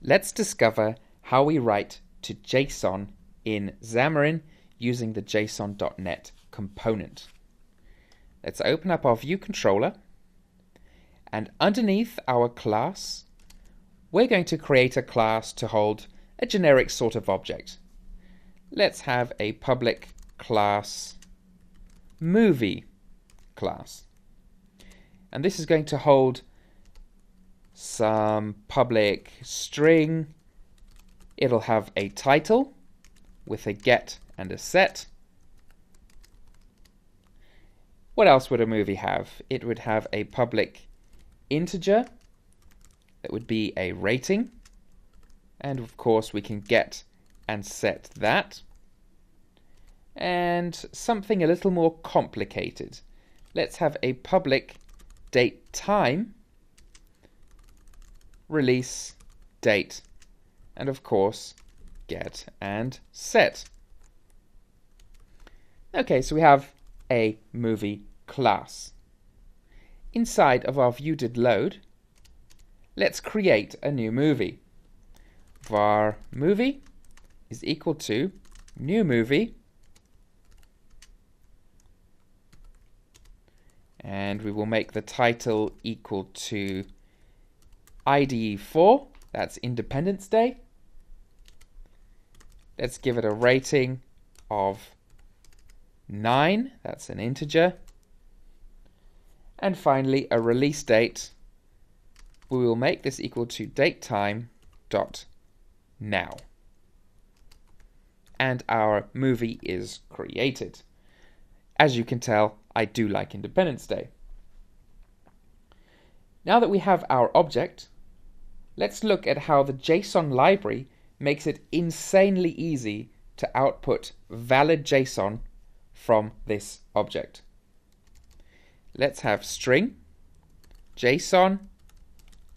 Let's discover how we write to JSON in Xamarin using the JSON.NET component. Let's open up our view controller, and underneath our class, we're going to create a class to hold a generic sort of object. Let's have a public class movie class. And this is going to hold some public string. It'll have a title with a get and a set. What else would a movie have? It would have a public integer that would be a rating. And of course we can get and set that. And something a little more complicated. Let's have a public date time, release date, and of course get and set. Okay, so we have a movie class. Inside of our view.did_load, let's create a new movie. Var movie is equal to new movie, and we will make the title equal to IDE4, that's Independence Day. Let's give it a rating of 9, that's an integer. And finally a release date. We will make this equal to datetime.now. And our movie is created. As you can tell, I do like Independence Day. Now that we have our object, let's look at how the JSON library makes it insanely easy to output valid JSON from this object. Let's have string JSON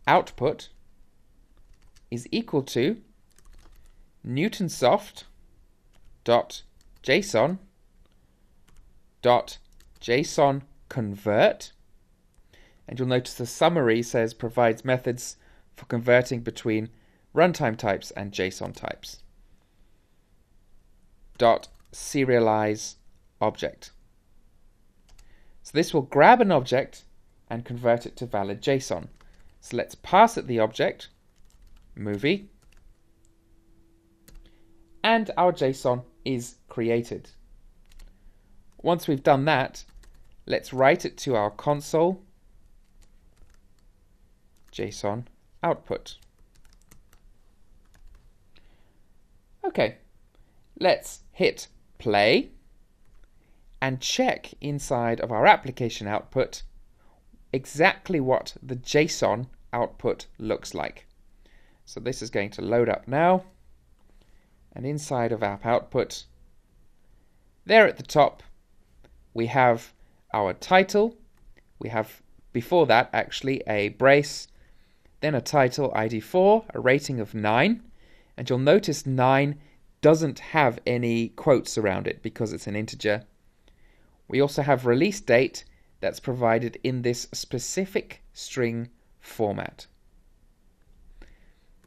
output is equal to newtonsoft.json.json convert, and you'll notice the summary says provides methods for converting between runtime types and JSON types. .serialize object. So this will grab an object and convert it to valid JSON. So let's pass it the object, movie, and our JSON is created. Once we've done that, let's write it to our console, JSON output. Okay, let's hit play and check inside of our application output exactly what the JSON output looks like. So this is going to load up now, and inside of app output, there at the top, we have our title. We have before that actually a brace, then a title ID4, a rating of 9, and you'll notice 9 doesn't have any quotes around it because it's an integer. We also have release date that's provided in this specific string format.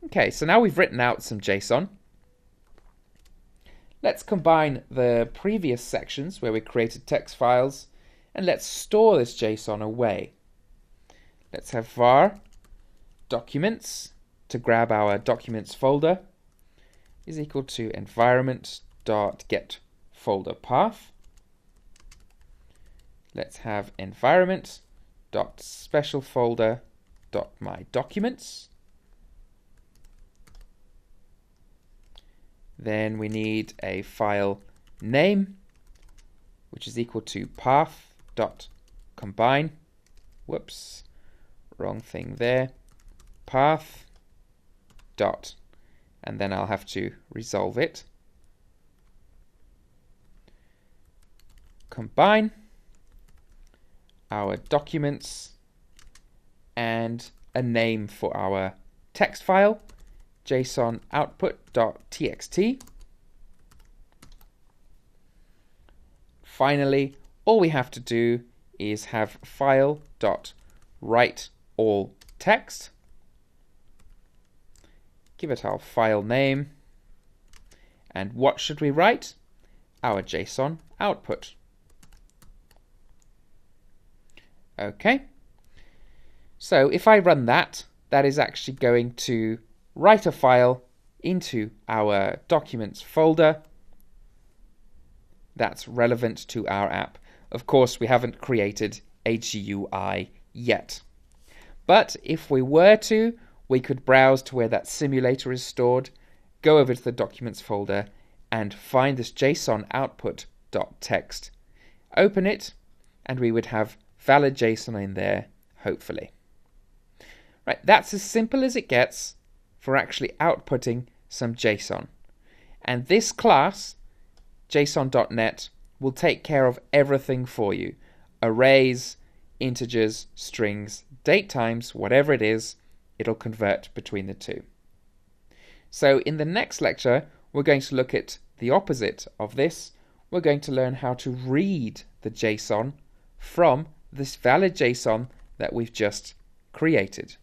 Okay, so now we've written out some JSON. Let's combine the previous sections where we created text files, and let's store this JSON away. Let's have var documents to grab our documents folder is equal to environment.getFolderPath. Let's have environment.specialfolder.myDocuments. Then we need a file name, which is equal to path.combine. Whoops, wrong thing there. Path dot, and then I'll have to resolve it. Combine our documents and a name for our text file, JSON output.txt. Finally, all we have to do is have file.writeAllText, give it our file name, and what should we write? Our JSON output. Okay, so if I run that, that is actually going to write a file into our documents folder that's relevant to our app. Of course, we haven't created a GUI yet. But if we were to, we could browse to where that simulator is stored, go over to the documents folder, and find this JSON output.txt. Open it, and we would have valid JSON in there, hopefully. Right, that's as simple as it gets for actually outputting some JSON. And this class, JSON.net, will take care of everything for you. Arrays, integers, strings, date times, whatever it is, it'll convert between the two. So in the next lecture, we're going to look at the opposite of this. We're going to learn how to read the JSON from this valid JSON that we've just created.